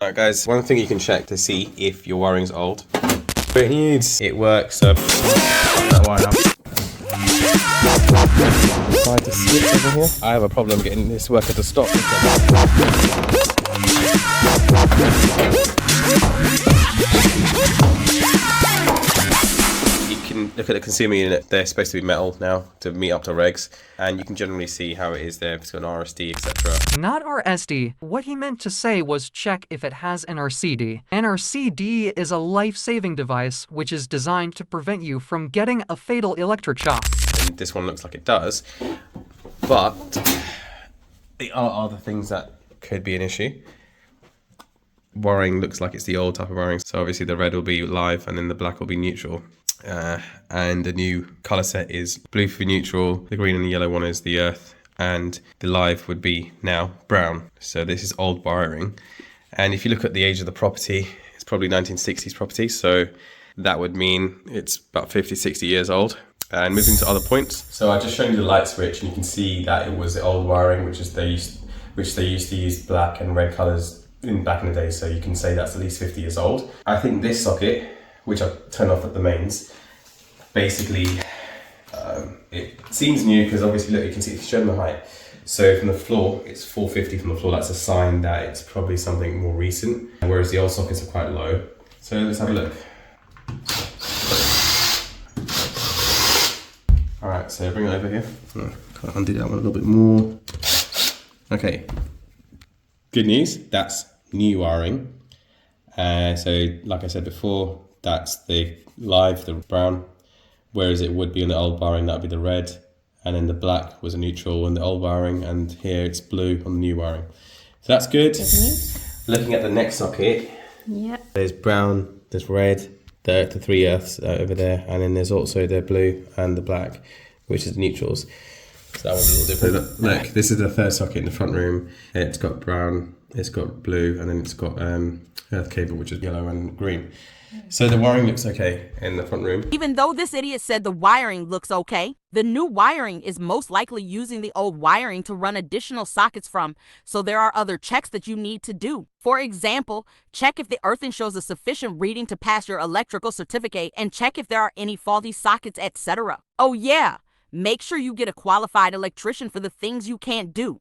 Alright guys, one thing you can check to see if your wiring's old. It needs, it works, so that wire up. Try to switch over here. I have a problem getting this worker to stop. You can look at the consumer unit, they're supposed to be metal now to meet up to regs, and you can generally see how it is there, if it's got an RSD, etc. Not RSD. What he meant to say was check if it has an RCD. An RCD is a life-saving device which is designed to prevent you from getting a fatal electric shock. And this one looks like it does, but there are other things that could be an issue. Wiring looks like it's the old type of wiring, so obviously the red will be live and then the black will be neutral. And the new colour set is blue for neutral, the green and the yellow one is the earth, and the live would be now brown. So this is old wiring. And if you look at the age of the property, it's probably 1960s property, so that would mean it's about 50, 60 years old. And moving to other points. So I just shown you the light switch, and you can see that it was the old wiring, which they used to use black and red colours back in the day, so you can say that's at least 50 years old. I think this socket, which I turned off at the mains, basically it seems new because obviously look, you can see it's shown the height. So from the floor, it's 450 from the floor. That's a sign that it's probably something more recent, whereas the old sockets are quite low. So let's have a look. All right, so bring it over here. Oh, can't undo that one a little bit more. Okay. Good news, that's new wiring. So like I said before, that's the live, the brown, whereas it would be on the old wiring, that would be the red, and then the black was a neutral on the old wiring, and here it's blue on the new wiring. So that's good. Looking at the next socket, there's brown, there's red, the three earths over there, and then there's also the blue and the black, which is the neutrals. So that one's a little different. Look, this is the third socket in the front room. It's got brown, it's got blue, and then it's got earth cable, which is yellow and green. So the wiring looks okay in the front room. Even though this idiot said the wiring looks okay, the new wiring is most likely using the old wiring to run additional sockets from, so there are other checks that you need to do. For example, check if the earthing shows a sufficient reading to pass your electrical certificate, and check if there are any faulty sockets, etc. Oh yeah, make sure you get a qualified electrician for the things you can't do.